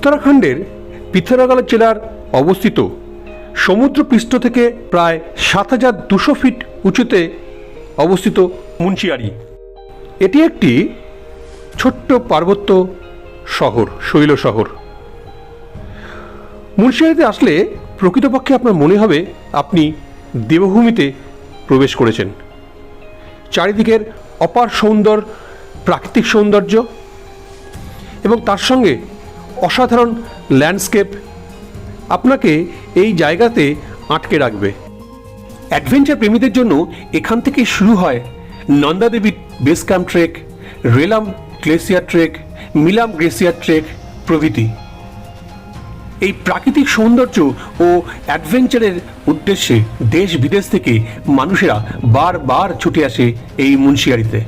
উত্তরাখণ্ডের পিথোরাগড় জেলার অবস্থিত সমুদ্রপৃষ্ঠ থেকে প্রায় ৭,২০০ ফিট উঁচুতে অবস্থিত মুন্সিয়ারি। এটি একটি ছোট্ট পার্বত্য শহর, শৈল শহর। মুন্সিয়ারিতে আসলে প্রকৃতপক্ষে আপনার মনে হবে আপনি দেবভূমিতে প্রবেশ করেছেন। চারিদিকের অপার সুন্দর প্রাকৃতিক সৌন্দর্য এবং তার সঙ্গে অসাধারণ ল্যান্ডস্কেপ আপনাকে এই জায়গাতে আটকে রাখবে। অ্যাডভেঞ্চার প্রেমীদের জন্য এখান থেকে শুরু হয় Nanda Devi base camp trek, Ralam glacier trek, Milam glacier trek প্রভৃতি। এই প্রাকৃতিক সৌন্দর্য ও অ্যাডভেঞ্চারের উদ্দেশ্যে দেশ বিদেশ থেকে মানুষেরা বারবার ছুটে আসে এই মুন্সিয়ারিতে।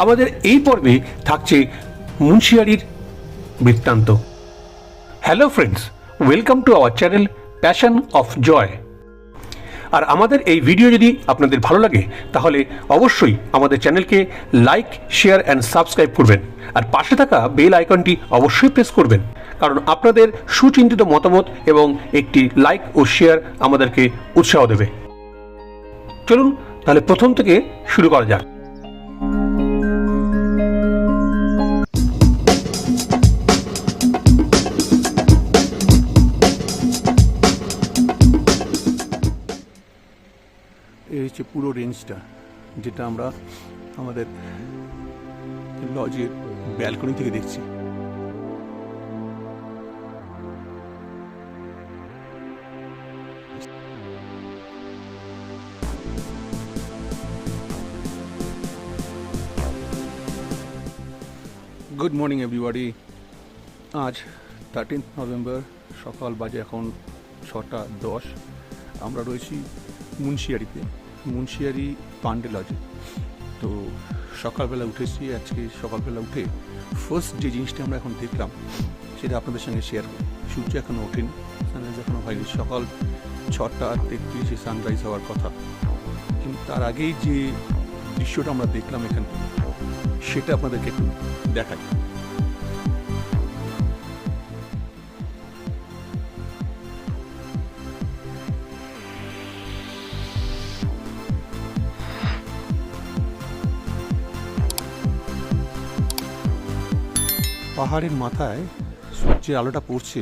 আমাদের এই পর্বে থাকছে মুন্সিয়ারির বৃত্তান্ত। Hello friends, welcome to our channel passion of joy. আর আমাদের এই ভিডিও যদি আপনাদের ভালো লাগে তাহলে অবশ্যই আমাদের চ্যানেলকে লাইক, শেয়ার অ্যান্ড সাবস্ক্রাইব করবেন। আর পাশে থাকা বেল আইকনটি অবশ্যই প্রেস করবেন, কারণ আপনাদের সুচিন্তিত মতামত এবং একটি লাইক ও শেয়ার আমাদেরকে উৎসাহ দেবে। চলুন তাহলে প্রথম থেকে শুরু করা যাক। এই হচ্ছে পুরো রেঞ্জটা, যেটা আমরা আমাদের লজের ব্যালকনি থেকে দেখছি। Good morning everybody. আজ 13 নভেম্বর, সকাল বাজে এখন 6:10। আমরা রয়েছি মুন্সিয়ারিতে, মুন্সিয়ারি পান্ডে লজে। তো সকালবেলা উঠেছি। আজকে সকালবেলা উঠে ফার্স্ট যে জিনিসটা আমরা এখন দেখলাম সেটা আপনাদের সঙ্গে শেয়ার করি। সূর্য এখনও ওঠেনি, সানরাইজ এখনও হয়নি। সকাল 6:33 সানরাইজ হওয়ার কথা, কিন্তু তার আগেই যে দৃশ্যটা আমরা দেখলাম এখানে, সেটা আপনাদেরকে একটু দেখাই। পাহাড়ের মাথায় সূর্যের আলোটা পড়ছে,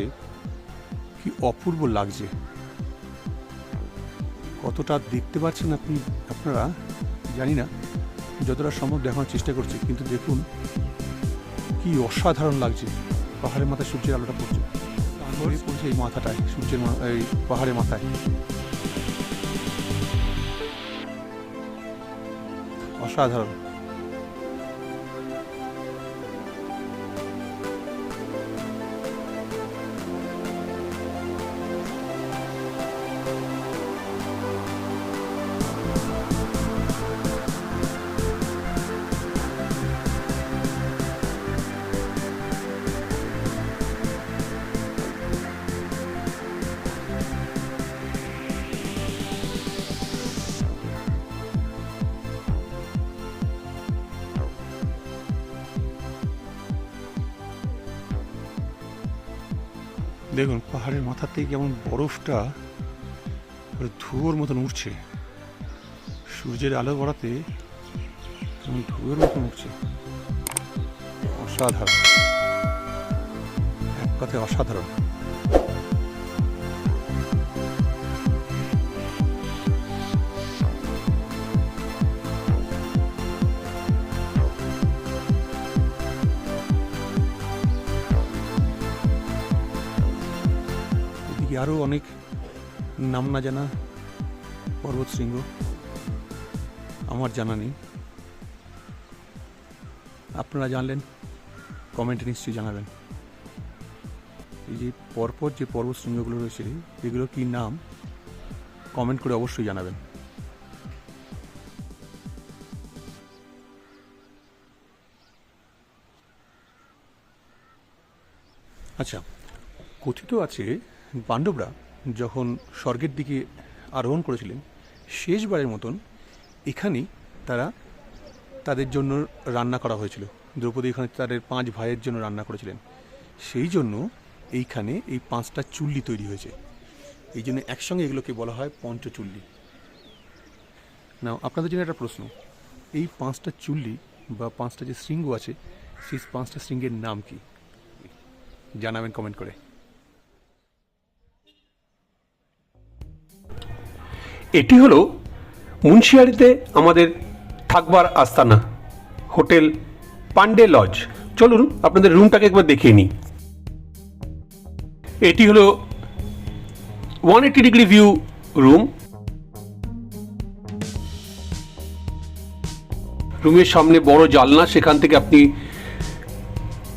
কি অপূর্ব লাগছে। কতটা দেখতে পাচ্ছেন আপনারা জানি না, যতটা সম্ভব দেখানোর চেষ্টা করছি, কিন্তু দেখুন কি অসাধারণ লাগছে। পাহাড়ের মাথায় সূর্যের আলোটা পড়ছে, পড়ছে এই মাথাটায়, সূর্যের এই পাহাড়ের মাথায়। অসাধারণ। দেখুন পাহাড়ের মাথাতে কেমন বরফটা ধুয়োর মতন উঠছে, সূর্যের আলো পড়াতে কেমন ধুয়োর মতন উঠছে। অসাধারণ, এক কথায় অসাধারণ। আরও অনেক নাম না জানা পর্বত শৃঙ্গ আমার জানা নেই। আপনারা জানলেন কমেন্টে নিশ্চয়ই জানাবেন। এই যে পরপর যে পর্বত শৃঙ্গগুলো রয়েছে, এগুলো কি নাম কমেন্ট করে অবশ্যই জানাবেন। আচ্ছা, কথিত আছে পাণ্ডবরা যখন স্বর্গের দিকে আরোহণ করেছিলেন, শেষবারের মতন এখানেই তাদের জন্য রান্না করা হয়েছিল। দ্রৌপদী এখানে তাদের 5 ভাইয়ের জন্য রান্না করেছিলেন। সেই জন্য এইখানে এই 5টা চুল্লি তৈরি হয়েছে। এই জন্য একসঙ্গে এগুলোকে বলা হয় পঞ্চচুল্লি। না, আপনাদের জন্য একটা প্রশ্ন, এই 5টা চুল্লি বা 5টা যে শৃঙ্গ আছে, সেই 5টা শৃঙ্গের নাম কি? জানাবেন কমেন্ট করে। এটি হলো মুন্সিয়ারিতে আমাদের থাকবার আস্তানা, হোটেল পান্ডে লজ। চলুন আপনাদের রুমটাকে একবার দেখিয়ে নিই। এটি হলো 180 ডিগ্রি ভিউ রুম। রুমের সামনে বড় জানলা, সেখান থেকে আপনি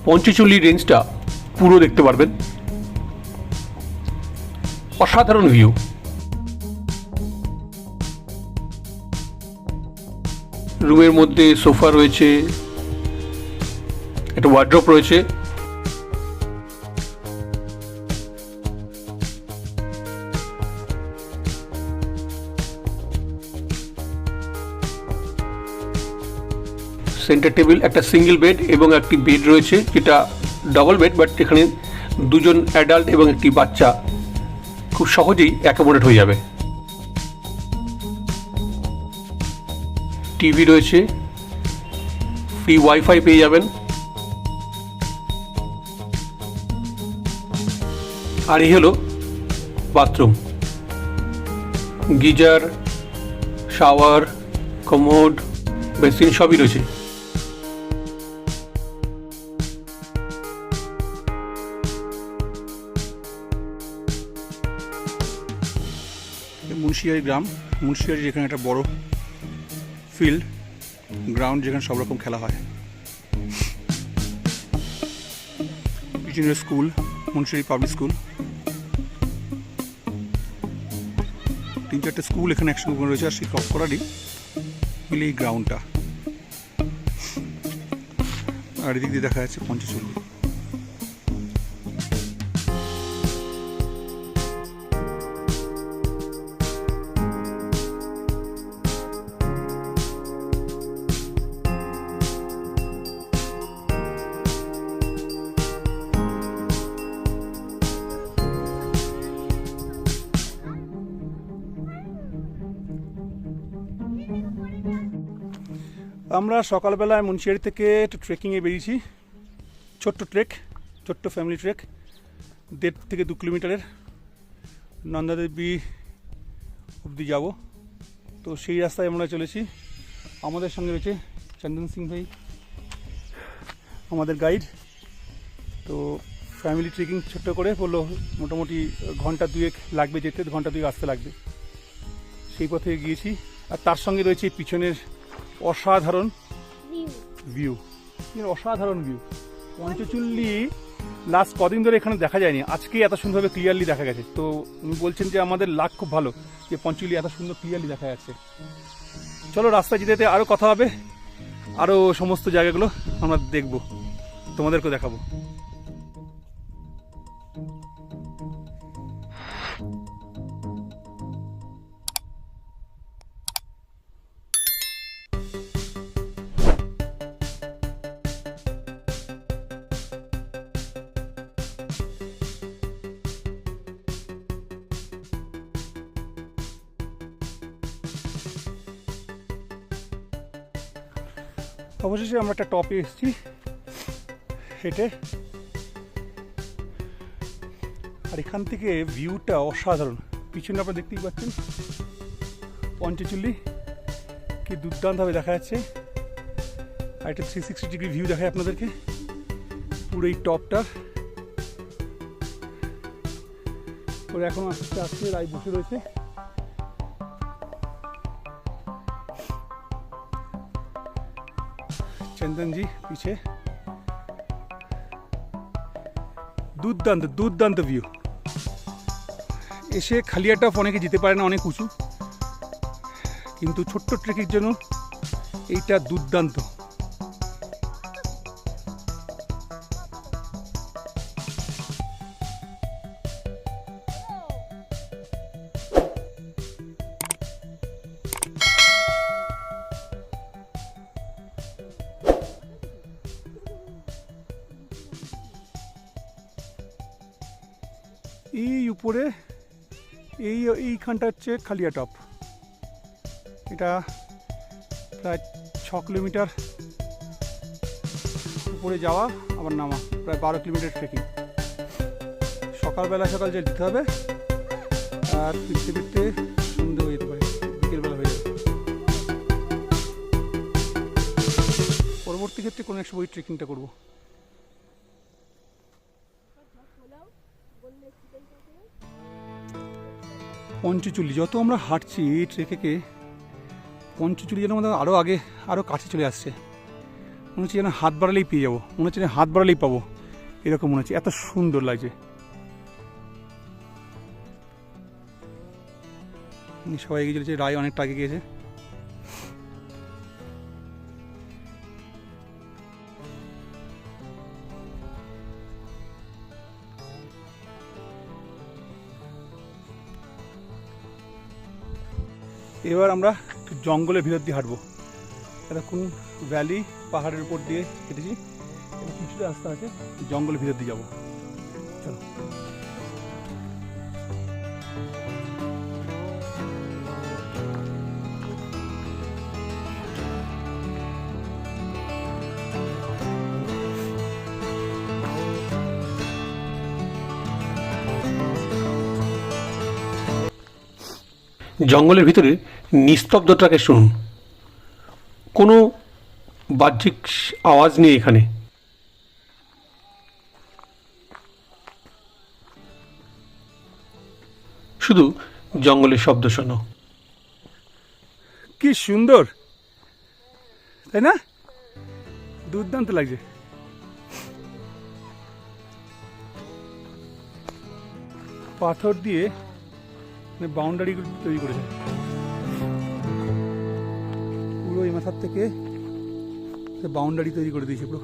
পঞ্চচল্লি রেঞ্জটা পুরো দেখতে পারবেন। অসাধারণ ভিউ। রুমের মধ্যে সোফা রয়েছে, একটা ওয়ার্ড্রপ রয়েছে। সেন্টার টেবিল, একটা সিঙ্গেল বেড এবং একটি বেড রয়েছে যেটা ডাবল বেড, বাট এখানে দুজন অ্যাডাল্ট এবং একটি বাচ্চা খুব সহজেই অ্যাকোমোডেট হয়ে যাবে। টিভি রয়েছে, ফ্রি ওয়াইফাই পেয়ে যাবেন। আর এই হলো bathroom, geyser, shower, commode, basin সবই রয়েছে। মুন্সিয়ারি গ্রাম, মুন্সিয়ারি যেখানে একটা বড় ফিল্ড গ্রাউন্ড, যেখানে সব রকম খেলা হয়। পিছনে স্কুল, মুন্সিয়ারি পাবলিক স্কুল। 3-4টে স্কুল এখানে একসঙ্গে রয়েছে, আর সেই সব করারই মিলে এই গ্রাউন্ডটা। আর এদিক দিয়ে দেখা যাচ্ছে পঞ্চচল্লি। আমরা সকালবেলায় মুন্সিয়ারি থেকে একটু ট্রেকিংয়ে বেরিয়েছি। ছোট্ট ট্রেক, ছোট্ট ফ্যামিলি ট্রেক, 1.5 থেকে 2 কিলোমিটারের। নন্দাদেবী অবধি যাব। তো সেই রাস্তায় আমরা চলেছি। আমাদের সঙ্গে রয়েছে চন্দন সিং ভাই, আমাদের গাইড। তো ফ্যামিলি ট্রেকিং ছোট্ট করে বললো মোটামুটি ঘন্টা 2 লাগবে যেতে, ঘন্টা 2 আসতে লাগবে। সেই পথে গিয়েছি। আর তার সঙ্গে রয়েছে পিছনের অসাধারণ ভিউ, অসাধারণ ভিউ। পঞ্চচল্লি লাস্ট কদিন ধরে এখানে দেখা যায়নি, আজকে এত সুন্দরভাবে ক্লিয়ারলি দেখা গেছে। তো উনি বলছেন যে আমাদের লাক খুব ভালো যে পঞ্চচল্লি এত সুন্দর ক্লিয়ারলি দেখা যাচ্ছে। চলো রাস্তায় যেতে যেতে আরও কথা হবে, আরও সমস্ত জায়গাগুলো আমরা দেখবো, তোমাদেরকেও দেখাবো। অবশেষে আমরা একটা টপে এসেছি হেঁটে। আর এখান থেকে ভিউটা অসাধারণ। পিছনে আপনারা দেখতেই পাচ্ছেন পঞ্চচল্লি কি দুর্দান্তভাবে দেখা যাচ্ছে। আর একটা 360 ডিগ্রি ভিউ দেখায় আপনাদেরকে পুরো এই টপটা। ওরা এখন আস্তে আস্তে রায় বসে রয়েছে। চন্দনজি পিছে। দুর্দান্ত দুর্দান্ত ভিউ। এসে খালিয়াটপ অনেকে যেতে পারে না, অনেক উঁচু, কিন্তু ছোট্ট ট্রেকের জন্য এইটা দুর্দান্ত। এই উপরে এইখানটা হচ্ছে খালিয়া টপ। এটা প্রায় 6 কিলোমিটার উপরে যাওয়া আবার নামা, প্রায় 12 কিলোমিটার ট্রেকিং। সকাল যেতে হবে, আর ফিরতে ফিরতে সন্ধে হয়ে যেতে পারে, বিকেলবেলা হয়ে যাবে। পরবর্তী ক্ষেত্রে কোনো এক সময় ট্রেকিংটা করবো। পঞ্চচুলি, যত আমরা হাঁটছি এই ট্রেকে, পঞ্চচুলি যেন আমাদের আরও কাছে চলে আসছে। মনে হচ্ছে যেন হাত বাড়ালেই পেয়ে যাবো, মনে হচ্ছে হাত বাড়ালেই পাবো, এরকম মনে হচ্ছে, এত সুন্দর লাগছে। সবাই এগিয়ে চলেছে, রায় অনেকটা আগে গিয়েছে। এবার আমরা একটু জঙ্গলের ভিতর দিয়ে হাঁটবো। এরকম ভ্যালি পাহাড়ের উপর দিয়ে কেটেছি, এবার কিছুটা রাস্তা আছে, জঙ্গলের ভিতর দিয়ে যাবো। চলো। জঙ্গলের ভিতরে নিস্তব্ধতাকে শুনুন, কোনো বাহ্যিক আওয়াজ নেই এখানে। শুধু জঙ্গলের শব্দ শোনো। কি সুন্দর, তাই না? দুর্দান্ত লাগছে। পাথর দিয়ে বাউন্ডারি তৈরি করেছে, পুরো এই মাথার থেকে বাউন্ডারি তৈরি করে দিয়েছে পুরো।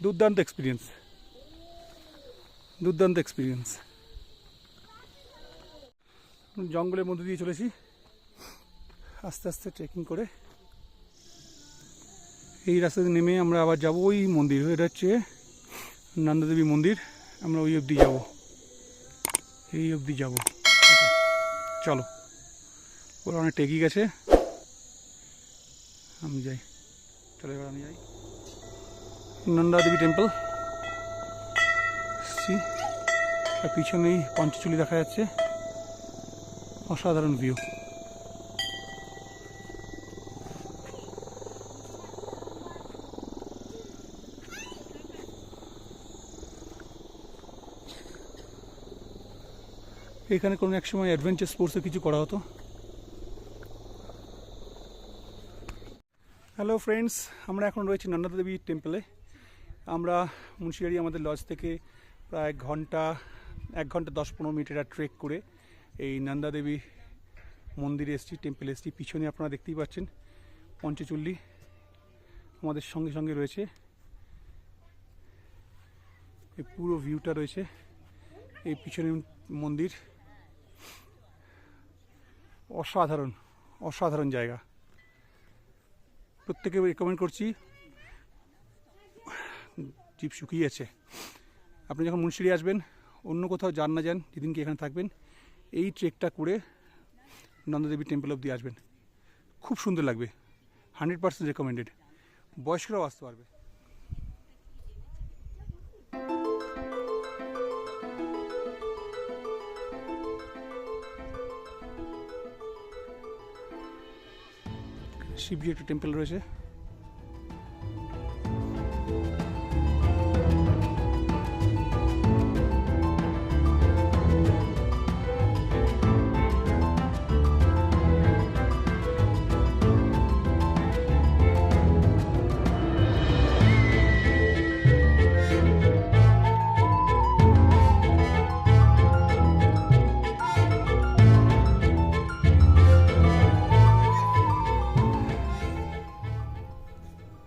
দুর্দান্ত এক্সপিরিয়েন্স, দুর্দান্ত এক্সপিরিয়েন্স। জঙ্গলের মধ্যে দিয়ে চলেছি আস্তে আস্তে ট্রেকিং করে। এই রাস্তাতে নেমে আমরা আবার যাবো ওই মন্দির, এটা হচ্ছে নন্দাদেবী মন্দির। আমরা ওই অবধি যাবো, এই অবধি যাবো। চলো, ওরা অনেক টেকি গেছে, আমি যাই। চলো এবার আমি যাই নন্দাদেবী টেম্পল। আর পিছনেই পঞ্চচুলি দেখা যাচ্ছে, অসাধারণ ভিউ। এখানে কোনো এক সময় অ্যাডভেঞ্চার স্পোর্টসে কিছু করা হতো। হ্যালো ফ্রেন্ডস, আমরা এখন রয়েছি নন্দাদেবী টেম্পলে। আমরা মুন্সিয়ারি আমাদের লজ থেকে প্রায় 1 ঘন্টা 10-15 মিনিটের ট্রেক করে এই নন্দাদেবী মন্দিরে এসেছি, টেম্পলে এসেছি। পিছনে আপনারা দেখতেই পাচ্ছেন পঞ্চচুল্লি আমাদের সঙ্গে সঙ্গে রয়েছে, এই পুরো ভিউটা রয়েছে। এই পিছনে মন্দির, অসাধারণ অসাধারণ জায়গা। প্রত্যেকে রেকমেন্ড করছি। জিপ শুকিয়ে আছে, আপনি যখন মুন্সিয়ারি আসবেন, অন্য কোথাও যান না যান, যেদিনকে এখানে থাকবেন, এই ট্রেকটা করে নন্দাদেবী টেম্পল অবধি আসবেন, খুব সুন্দর লাগবে। 100% রেকমেন্ডেড, বয়স্করাও আসতে পারবে। শিবজি একটা টেম্পল রয়েছে।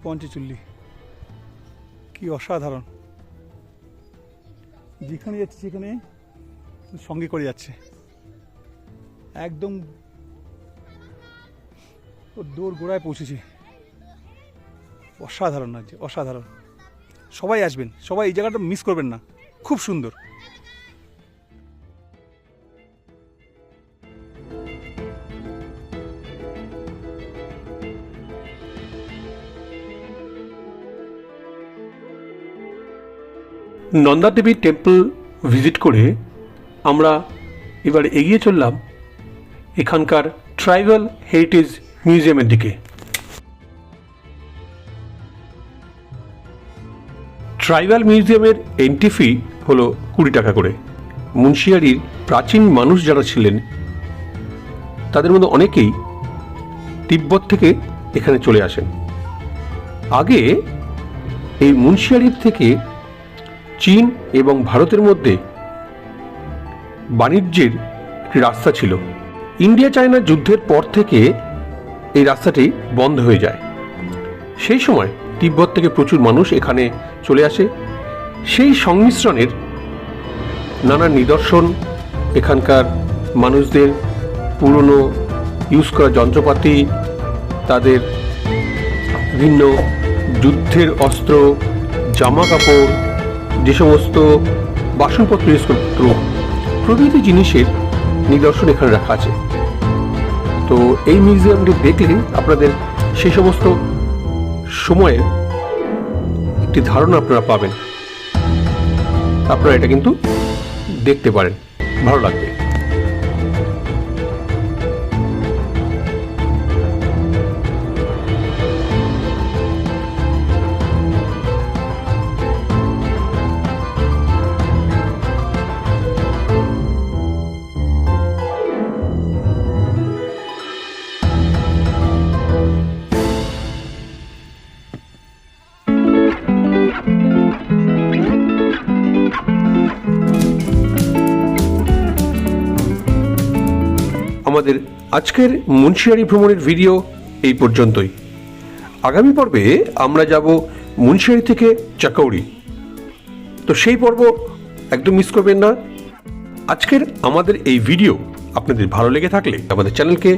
পঞ্চচুল্লি কি অসাধারণ, যেখানে যাচ্ছে সেখানে সঙ্গে করে যাচ্ছে, একদম ওর দৌড় গোড়ায় পৌঁছেছি। অসাধারণ লাগছে, অসাধারণ। সবাই আসবেন, সবাই এই জায়গাটা মিস করবেন না, খুব সুন্দর। নন্দা দেবী টেম্পল ভিজিট করে আমরা এবার এগিয়ে চললাম এখানকার ট্রাইবাল হেরিটেজ মিউজিয়ামের দিকে। ট্রাইবাল মিউজিয়ামের এন্ট্রি ফি হলো 20 টাকা করে। মুন্সিয়ারির প্রাচীন মানুষ যারা ছিলেন তাদের মধ্যে অনেকেই তিব্বত থেকে এখানে চলে আসেন। আগে এই মুন্সিয়ারির থেকে চীন এবং ভারতের মধ্যে বাণিজ্যের একটি রাস্তা ছিল। ইন্ডিয়া চায়না যুদ্ধের পর থেকে এই রাস্তাটি বন্ধ হয়ে যায়। সেই সময় তিব্বত থেকে প্রচুর মানুষ এখানে চলে আসে। সেই সংমিশ্রণের নানা নিদর্শন, এখানকার মানুষদের পুরনো ইউজ করা যন্ত্রপাতি, তাদের বিভিন্ন যুদ্ধের অস্ত্র, জামা কাপড়, যে সমস্ত বাসনপত্র জিনিসপত্র প্রভৃতি জিনিসের নিদর্শন এখানে রাখা আছে। তো এই মিউজিয়ামটি দেখলে আপনাদের সেই সমস্ত সময়ের একটি ধারণা আপনারা পাবেন। আপনারা এটা কিন্তু দেখতে পারেন, ভালো লাগবে। আমাদের আজকের মুন্সিয়ারি ভ্রমণের ভিডিও এই পর্যন্তই। আগামী পর্বে আমরা যাব মুন্সিয়ারি থেকে চাকৌড়ি। তো সেই পর্ব একদম মিস করবেন না। আজকের আমাদের এই ভিডিও আপনাদের ভালো লেগে থাকলে আমাদের চ্যানেলকে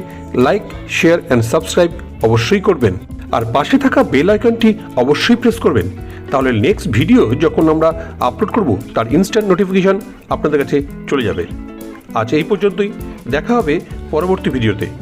লাইক, শেয়ার অ্যান্ড সাবস্ক্রাইব অবশ্যই করবেন, আর পাশে থাকা বেল আইকনটি অবশ্যই প্রেস করবেন। তাহলে নেক্সট ভিডিও যখন আমরা আপলোড করব তার ইনস্ট্যান্ট নোটিফিকেশন আপনাদের কাছে চলে যাবে। আজ এই পর্যন্তই, দেখা হবে পরবর্তী ভিডিওতে।